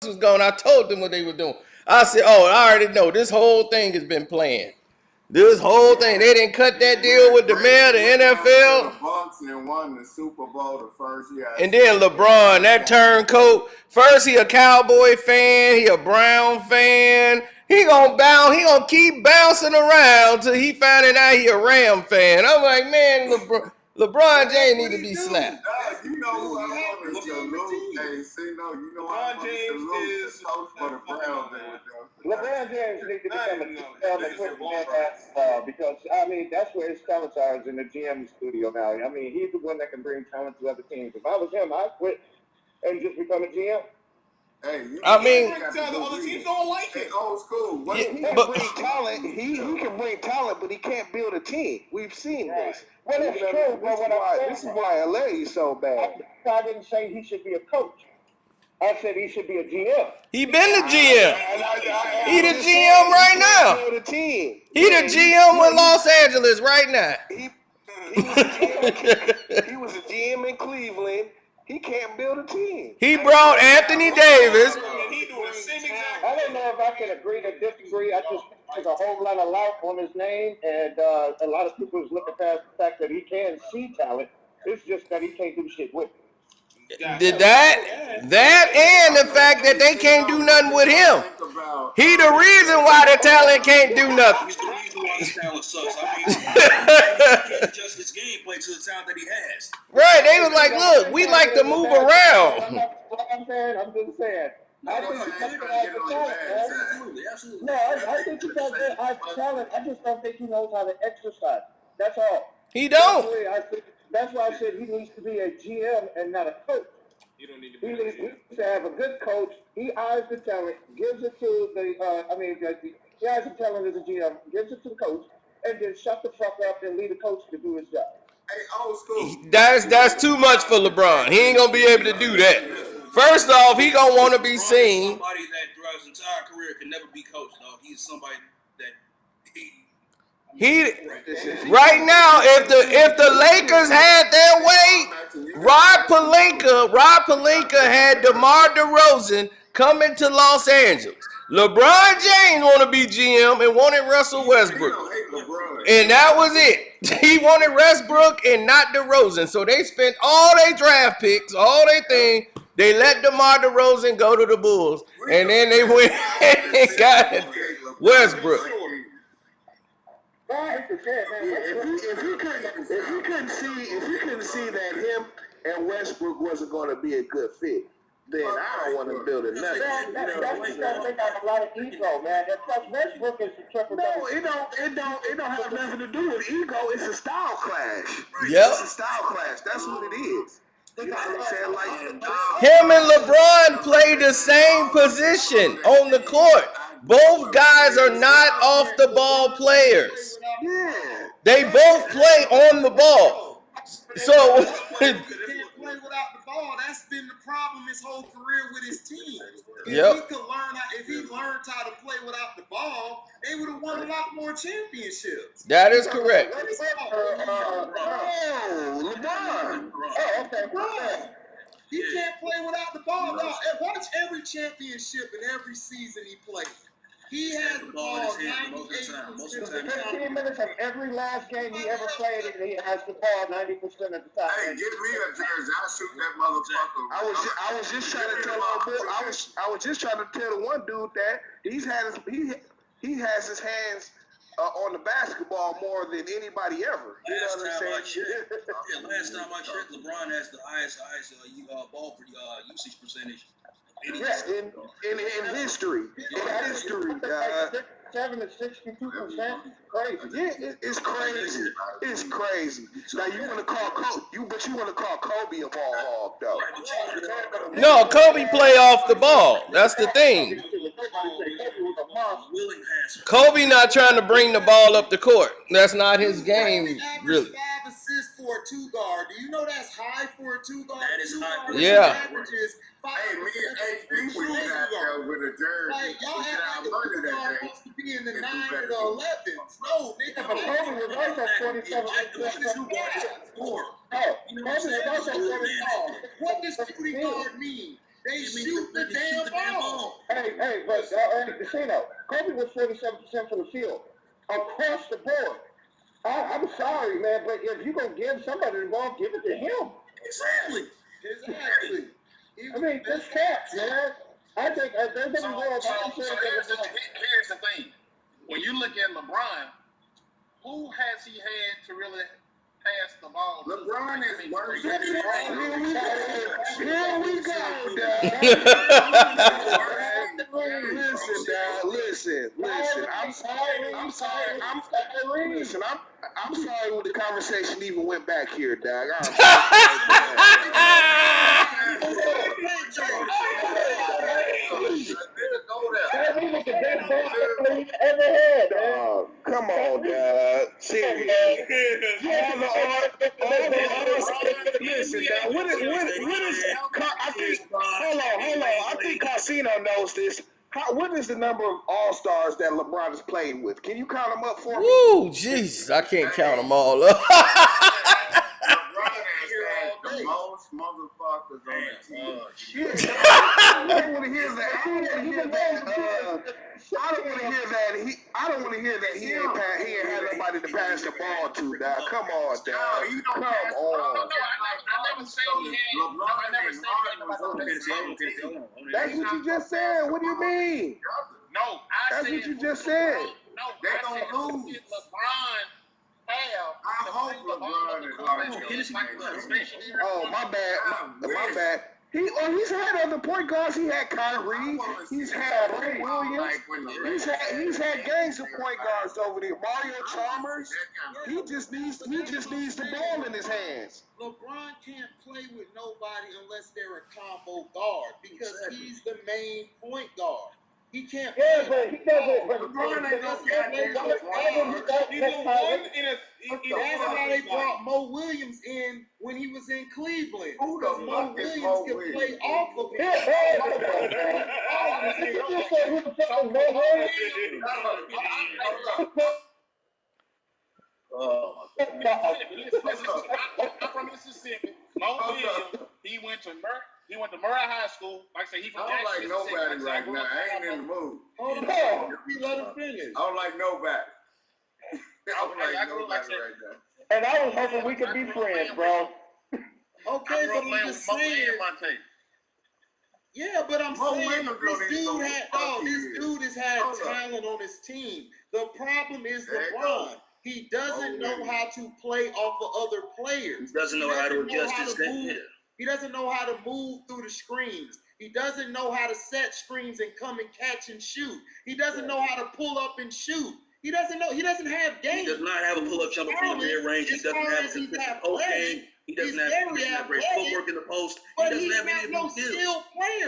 was gone, I told them what they were doing. I said, oh, I already know. This whole thing has been planned. This whole thing. They didn't cut that deal with the mayor, the NFL. The Bucks and won the Super Bowl the first year. And then LeBron, that turncoat. First he a Cowboy fan, he a Brown fan. He gonna keep bouncing around till he finding out he a Ram fan. I'm like, man, LeBron James need to be slapped. You know who I want to salute? Hey, see, no, you know I want to salute the coach for the Browns. LeBron James needs to become a equipment because, I mean, that's where his talents are, is in the GM studio now. I mean, he's the one that can bring talent to other teams. If I was him, I'd quit and just become a GM. Hey, I mean, the other teams don't like it. Old school. He can bring talent. He can bring talent, but he can't build a team. We've seen this. Well, that's true. But this is why LA is so bad. I didn't say he should be a coach. I said he should be a GM. He been the GM. He the GM right now. He the GM with Los Angeles right now. He was a GM in Cleveland. He can't build a team. He brought Anthony Davis. I don't know if I can agree to disagree. I just there's a whole lot of life on his name, and a lot of people is looking past the fact that he can see talent. It's just that he can't do shit with it. Did that and the fact that they can't do nothing with him. He the reason why the talent can't do nothing. He's the reason why his talent sucks. I mean, he can't adjust his gameplay to the talent that he has. Right, they was like, look, we like to move around. I'm just saying. I think he has talent. I just don't think he knows how to exercise. That's all. He don't. That's why I said he needs to be a GM and not a coach. You don't need to be he needs to have a good coach. He eyes the talent, gives it to the he eyes the talent as a GM, gives it to the coach, and then shut the fuck up and leave the coach to do his job. Hey, old school. That's too much for LeBron. He ain't gonna be able to do that. First off, he gonna want to be seen. Somebody that throughout his entire career can never be coached, dog. He's somebody that he right now, if the Lakers had their way, Rob Pelinka had DeMar DeRozan coming to Los Angeles. LeBron James want to be GM and wanted Russell Westbrook, and that was it. He wanted Westbrook and not DeRozan, so they spent all their draft picks, all their thing. They let DeMar DeRozan go to the Bulls, and then they went and got Westbrook. If you couldn't see that him and Westbrook wasn't going to be a good fit, then I don't want to build it. That's because they got a lot of ego, man. And plus, Westbrook is the triple. No, it don't have nothing to do with ego. It's a style clash. Yep. It's a style clash. That's what it is. You know what I'm saying? Like him and LeBron play the same position on the court. Both guys are not off the ball players. Yeah. They both play on the ball. So can't play without the ball. That's been the problem his whole career with his team. If he learned how to play without the ball, they would have won a lot more championships. That is correct. LeBron. Okay. He can't play without the ball. No. Watch every championship and every season he played. He has the ball 98% 15 minutes of every last game he ever played, and he has the ball 90% of the time. Hey, give me a jersey. I'll shoot that motherfucker. I was just trying to tell I was just trying to tell the one dude that he has his hands on the basketball more than anybody ever. You know what I'm saying? Last time I checked, LeBron has the highest ball usage percentage. In history. In history. 7 to 62%. Crazy. Yeah, it's crazy. It's crazy. Now you want to call Kobe a ball hog though. No, Kobe play off the ball. That's the thing. Kobe not trying to bring the ball up the court. That's not his game, really. 5 assists for a 2 guard. Do you know that's high for a 2 guard? That is high. Yeah. Hey, me and HP was out there with a jersey. Like, y'all act like the 2 guard supposed to be in the 9 or the 11s. No, nigga. But Kobe was also 27. What does shooting guard mean? They shoot the damn ball. Hey, but Casino, Kobe was 47% from the field across the board. I'm sorry, man, but if you're gonna give somebody the ball, give it to him. Exactly. I mean, just caps, man. I think there's So here's the thing. When you look at LeBron, who has he had to really pass the ball? LeBron is worse. Here we go, Dad. Listen, Dad. Listen. I'm sorry when the conversation even went back here, Dad. Come on, Dad. Seriously. Listen, Dad. What is? Hold on. I think Casino knows this. What is the number of All-Stars that LeBron has played with? Can you count them up for me? Woo, jeez, I can't count them all up. LeBron has had the most motherfuckers on the team. Shit. I don't want to hear that. I don't want to hear that he ain't had nobody to pass the ball to. Now, come on, Dad. Come on. I never said he had. That's what you just said. What do you mean? No, that's what you just said. No, they're gonna lose. LeBron. I hope LeBron is oh, my bad. He's had other point guards. He had Kyrie. He's had Ray Williams. He's had gangs of point guards over there. Mario Chalmers. He just needs the ball in his hands. LeBron can't play with nobody unless they're a combo guard because he's the main point guard. He can't. Yeah, but he doesn't. But LeBron ain't no goddamn That's why they brought Mo Williams in when he was in Cleveland. Because Mo Williams could play off of him. I'm from Mississippi. Mo Williams, he went to Murray High School. Like I say, he from Jackson. I don't like nobody right now. I ain't in the mood. Hold on. Let him finish. I don't like nobody. I don't like nobody right now. And I was hoping we could be friends, bro. Okay, but I'm just saying. Yeah, but I'm saying this dude has had talent on his team. The problem is LeBron. He doesn't know how to play off of other players. He doesn't know how to adjust his game. He doesn't know how to move through the screens. He doesn't know how to set screens and come and catch and shoot. He doesn't know how to pull up and shoot. He doesn't know. He doesn't have game. He does not have a pull-up jumper from the mid-range. He doesn't have a consistent post game. He doesn't have great footwork in the post. He doesn't have any of those skills. He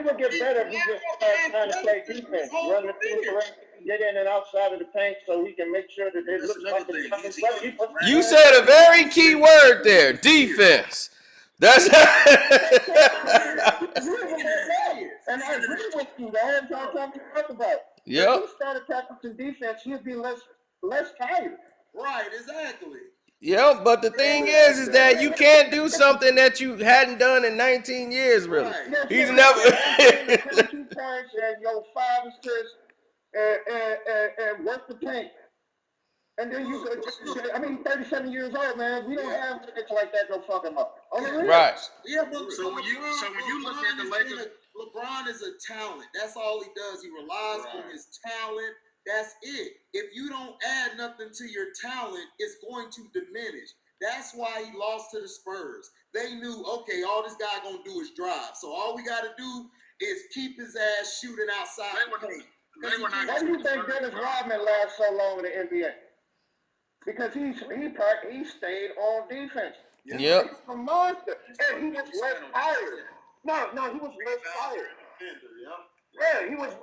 would get better if he just starts trying to play defense, run the field, get in and outside of the paint, so he can make sure that they look like You said a very key word there: defense. That's and I agree with you. The whole time we talk about. Yep. If he started practicing defense, he'd be less tired. Right, exactly. Yep, but the thing is that you can't do something that you hadn't done in 19 years, really. Right. He's never. 2 points and 5 assists and work the paint. And then 37 years old, man. We don't have niggas like that no fucking up. Right. Yeah, but so when you look at the Lakers, LeBron is a talent. That's all he does. He relies on his talent. That's it. If you don't add nothing to your talent, it's going to diminish. That's why he lost to the Spurs. They knew, okay, all this guy gonna do is drive. So all we gotta do is keep his ass shooting outside the paint. Why do you think Dennis Rodman lasts so long in the NBA? Because he stayed on defense. Yep. He's a monster. And he was less tired. No, he was less tired. Yeah, he was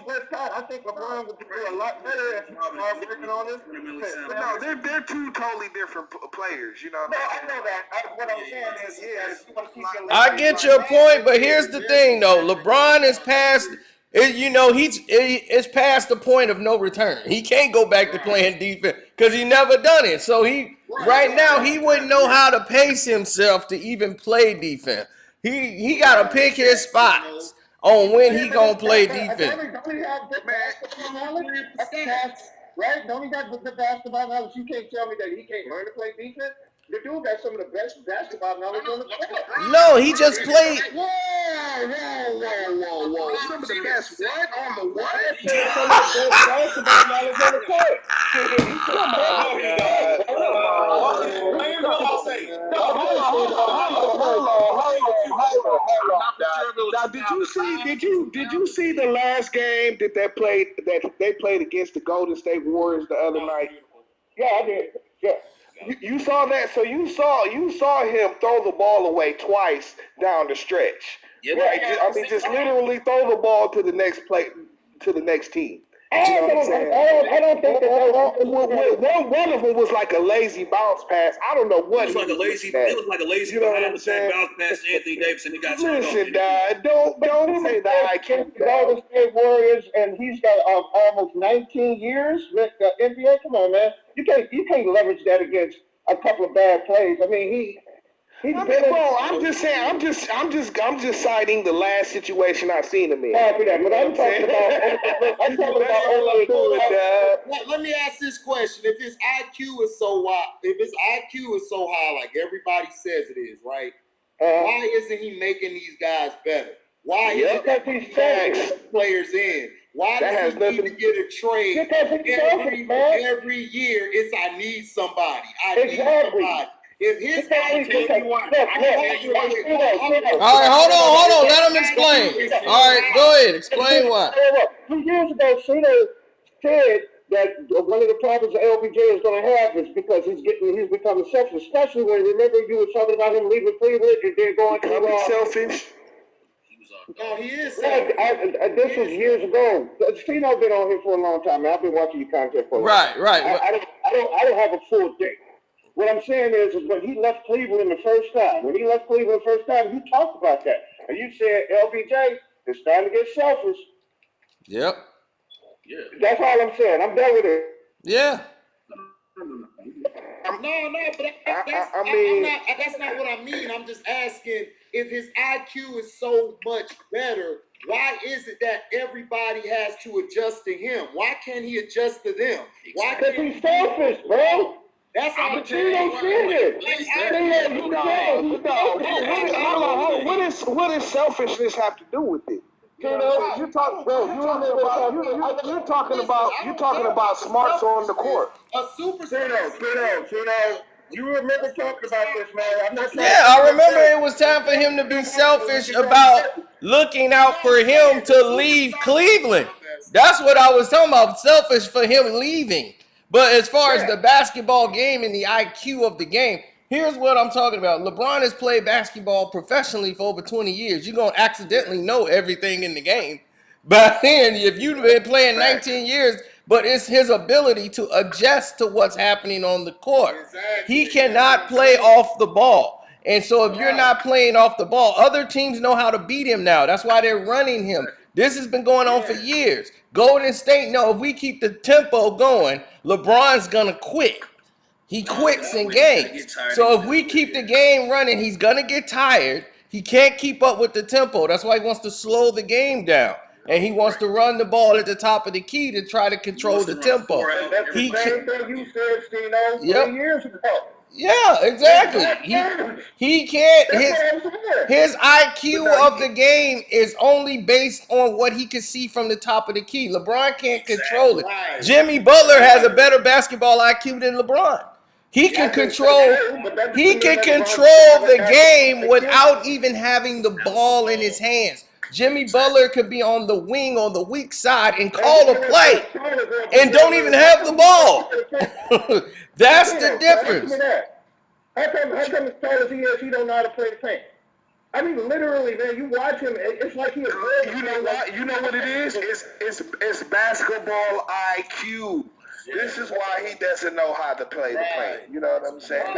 less tired. I think LeBron would do a lot better if he started working on this. No, they're two totally different players, you know. No, I know that. What I'm saying is, if you want to keep your I get your point, but here's the thing, though. LeBron is past. It's past the point of no return. He can't go back to playing defense because he never done it. So right now he wouldn't know how to pace himself to even play defense. He got to pick his spots. on when he gonna play defense. Don't he have good basketball knowledge? Right? Don't he got good basketball knowledge? You can't tell me that he can't learn to play defense. The dude got some of the best basketball knowledge on the court. No, he just played. Whoa. Some of the best what on the what? Some of the best basketball knowledge on the court. Now, did you see the last game that they played against the Golden State Warriors the other night? Yeah, I did. Yeah. You saw that, so you saw him throw the ball away twice down the stretch. Yep. Right? I mean, just literally throw the ball to the next team. I don't think that one of them was like a lazy bounce pass. I don't know what it was. It was like a lazy bounce pass to Anthony Davis, and he got listen, Dad, don't say that. I can't. Golden State Warriors, and he's got almost 19 years with the NBA. Come on, man, you can't leverage that against a couple of bad plays. I mean, I'm just saying. I'm just citing the last situation I've seen him in. But I'm talking about. Let me ask this question: if his IQ is so high, like everybody says it is, right? Why isn't he making these guys better? Why isn't he taking players in? Why does he need to get a trade every year? It's I need somebody. Need somebody. If his all right, hold on. Let him explain. All right, go ahead. Explain why. 2 years ago, Cito said that one of the problems that LBJ is going to have is because he's becoming selfish. Especially when remember you were talking about him leaving Cleveland and then going to selfish. No, he is. This was years ago. Cito been on here for a long time. Man. I've been watching your content for a long time. Right. I don't have a full day. What I'm saying is when he left Cleveland the first time, you talked about that. And you said, LBJ, it's time to get selfish. Yep. Yeah. That's all I'm saying. I'm done with it. Yeah. That's not what I mean. I'm just asking if his IQ is so much better, why is it that everybody has to adjust to him? Why can't he adjust to them? Why because he's selfish, bro. That's how I'm saying. What does selfishness have to do with it? You're talking about smarts on the court. A superstar. You remember talking about this, man? I remember it was time for him to be selfish about looking out for him to leave Cleveland. That's what I was talking about. Selfish for him leaving. But as far as the basketball game and the IQ of the game, here's what I'm talking about. LeBron has played basketball professionally for over 20 years. You're going to accidentally know everything in the game. But then if you've been playing 19 years, but it's his ability to adjust to what's happening on the court. Exactly. He cannot play off the ball. And so if you're not playing off the ball, other teams know how to beat him now. That's why they're running him. This has been going on for years. Golden State know if we keep the tempo going, LeBron's going to quit. He quits in games. So if we keep the game running, he's going to get tired. He can't keep up with the tempo. That's why he wants to slow the game down. And he wants to run the ball at the top of the key to try to control the tempo. That's the same thing you said, Stino, 3 years ago. Yeah, exactly. He can't. His IQ of the game is only based on what he can see from the top of the key. LeBron can't control it. Jimmy Butler has a better basketball IQ than LeBron. He can control. He can control the game without even having the ball in his hands. Jimmy Butler could be on the wing on the weak side and call a play and don't even have the ball. That's the difference. How come as tall as he is, he don't know how to play the paint? I mean, literally, man, you watch him, it's like he's You know what it is? It's basketball IQ. This is why he doesn't know how to play the paint. You know what I'm saying?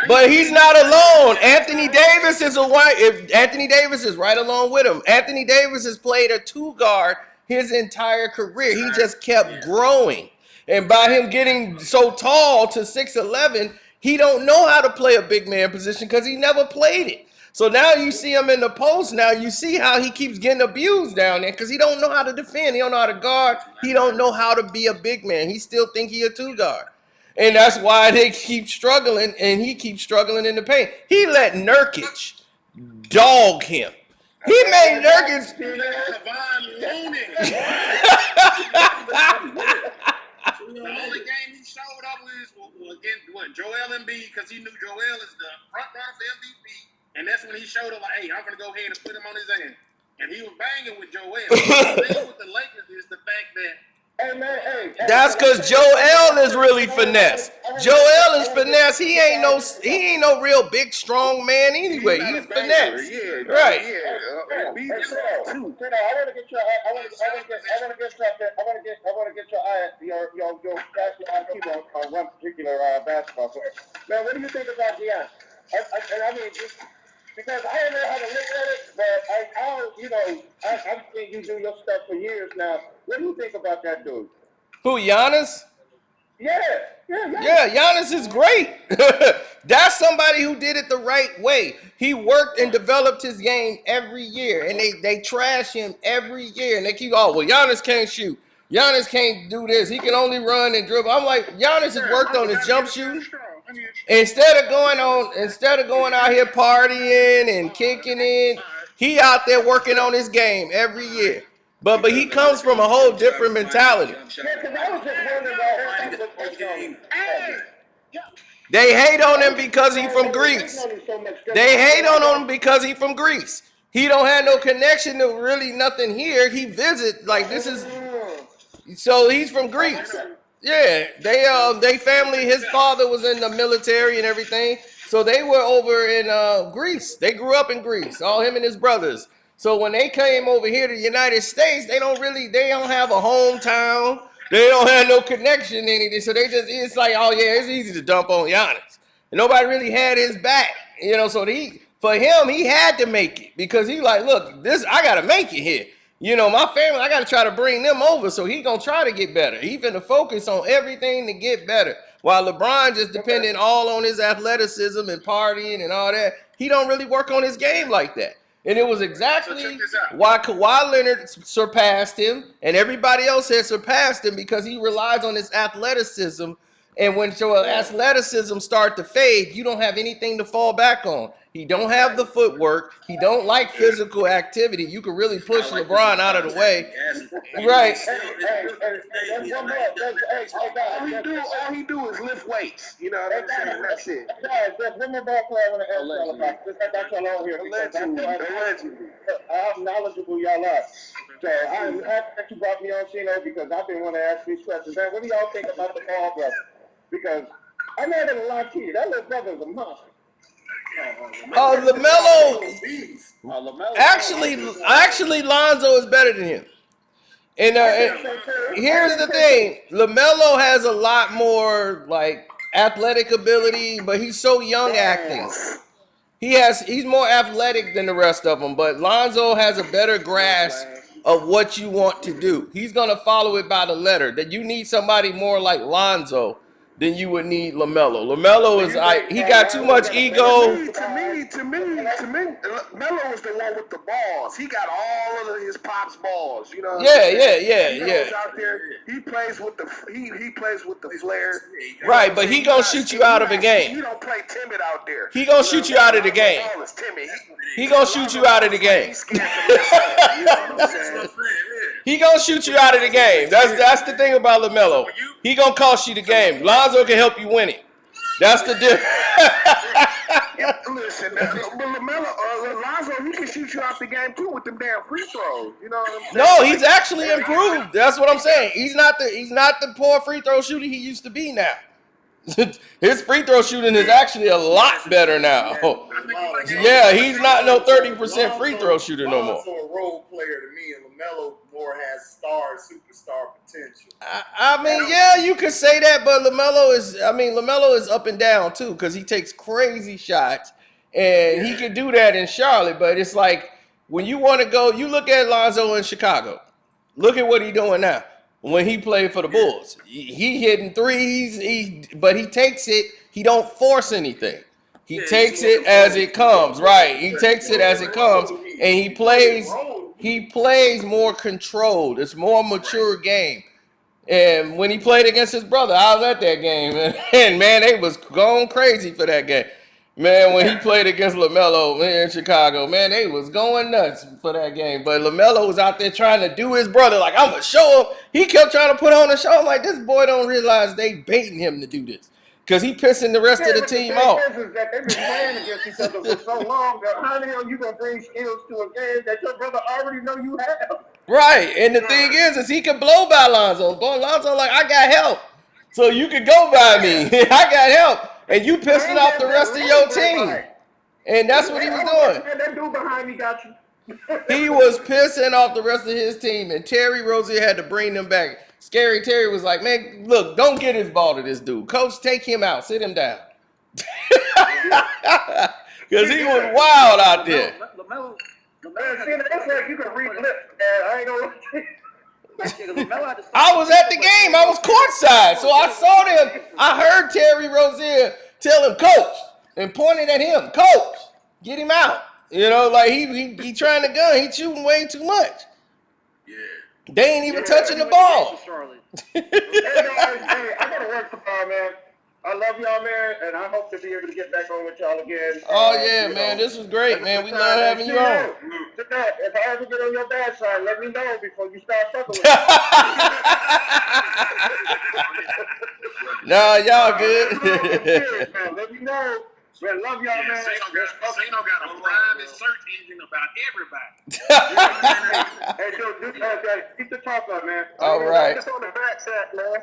But he's not alone. Anthony Davis is Anthony Davis is right along with him. Anthony Davis has played a two guard his entire career. He just kept growing. And by him getting so tall to 6'11", he don't know how to play a big man position because he never played it. So now you see him in the post. Now you see how he keeps getting abused down there because he don't know how to defend. He don't know how to guard. He don't know how to be a big man. He still think he a two guard. And that's why they keep struggling, and he keeps struggling in the paint. He let Nurkic dog him. He made Nurkic. The only game he showed up was against Joel Embiid because he knew Joel is the front runner for MVP, and that's when he showed up like, hey, I'm gonna go ahead and put him on his end. And he was banging with Joel. The thing with the Lakers is the fact that that's because Joel is really finesse. Joel is finesse. He ain't no real big strong man anyway. He's finesse. Right. I want to get your IQ on one particular basketball player. Man, what do you think about Giannis? I mean, because I don't know how to look at it, but I've seen you do your stuff for years now. What do you think about that dude? Who, Giannis? Yeah. Giannis is great. That's somebody who did it the right way. He worked and developed his game every year, and they trash him every year, and they keep, Giannis can't shoot. Giannis can't do this. He can only run and dribble. I'm like, Giannis has worked on his jump shooting. Instead of going out here partying and kicking in, he out there working on his game every year. But he comes from a whole different mentality. They hate on him because he's from Greece. They hate on him because he's from Greece. He don't have no connection to really nothing here. He visit like this is. So he's from Greece. Yeah, they family. His father was in the military and everything. So they were over in Greece. They grew up in Greece. All him and his brothers. So when they came over here to the United States, they don't have a hometown. They don't have no connection to anything. So it's like, it's easy to dump on Giannis. And nobody really had his back, so for him, he had to make it because he like, look, I got to make it here. My family, I got to try to bring them over. So he going to try to get better. He finna focus on everything to get better. While LeBron just depending all on his athleticism and partying and all that, he don't really work on his game like that. And it was exactly why Kawhi Leonard surpassed him and everybody else had surpassed him because he relies on his athleticism. And when your athleticism start to fade, you don't have anything to fall back on. He don't have the footwork. He don't like physical activity. You can really push LeBron out of the way. Right. All he do is lift weights. You know what I'm saying? That's it. There's one more ball player I want to ask y'all about. Just like that's all over here. Allegedly. How knowledgeable y'all are. So I'm happy that you brought me on, Chino, because I've been wanting to ask these questions. Man, what do y'all think about the Paul brother? Because I'm not going to lie to you. That little brother is a monster. LaMelo. Actually, Lonzo is better than him. And here's the thing: LaMelo has a lot more like athletic ability, but he's so young acting. He's more athletic than the rest of them. But Lonzo has a better grasp of what you want to do. He's gonna follow it by the letter. That you need somebody more like Lonzo than you would need LaMelo. LaMelo is he got too much ego. To me, Melo is the one with the balls. He got all of his pops balls. You know. Yeah. Out there, he plays with the flair. Right, but he gonna shoot you out of the game. He don't play timid out there. He gonna shoot you out of the game. He gonna shoot you out of the game. He gonna shoot you out of the game. That's the thing about LaMelo. He gonna cost you the game. Lonzo can help you win it. That's the difference. Listen, but Lonzo, he can shoot you out the game too with them damn free throws. You know what I'm saying? No, he's actually improved. That's what I'm saying. He's not the poor free throw shooter he used to be now. His free throw shooting is actually a lot better now. Yeah, he's not no 30% free throw shooter no more. Also a role player to me, and LaMelo more has superstar potential. I mean, yeah, you could say that, but LaMelo is up and down too because he takes crazy shots, and he can do that in Charlotte. But it's like when you want to go, you look at Lonzo in Chicago. Look at what he's doing now. When he played for the Bulls, he hitting threes, but he takes it. He don't force anything. He takes it as it comes, right? He takes it as it comes, and he plays more controlled. It's more mature game. And when he played against his brother, I was at that game, and man, they was going crazy for that game. Man, when he played against LaMelo in Chicago, man, they was going nuts for that game. But LaMelo was out there trying to do his brother, like, I'm going to show him. He kept trying to put on a show. I'm like, this boy don't realize they baiting him to do this. Because he pissing the rest of the team off. Is that they've been playing against each other for so long that how the hell you going to bring skills to a game that your brother already know you have? Right, and the thing is he can blow by Lonzo. Lonzo like, I got help. So you can go by me. I got help. And you pissing off the rest of your team. And that's what he was doing. That dude behind me got you. He was pissing off the rest of his team, and Terry Rozier had to bring them back. Scary Terry was like, man, look, don't get his ball to this dude. Coach, take him out. Sit him down. Because he was wild out there. That's like you can read lips, man. I ain't gonna I was at the game. I was courtside. So I saw them. I heard Terry Rozier tell him, coach, and pointed at him, coach, get him out. You know, like he trying to gun. He shooting way too much. Yeah. They ain't even touching the ball. Hey, I gotta work tomorrow, man. I love y'all, man, and I hope to be able to get back on with y'all again. Oh, yeah, man. This was great, man. We love having you on. If I ever get on your bad side, let me know before you start fucking with me. Nah, y'all good. Man, let me know. Man, love y'all, man. Zeno got a private search engine about everybody. Hey, so keep the talk up, man. All right. Just on the back side, man.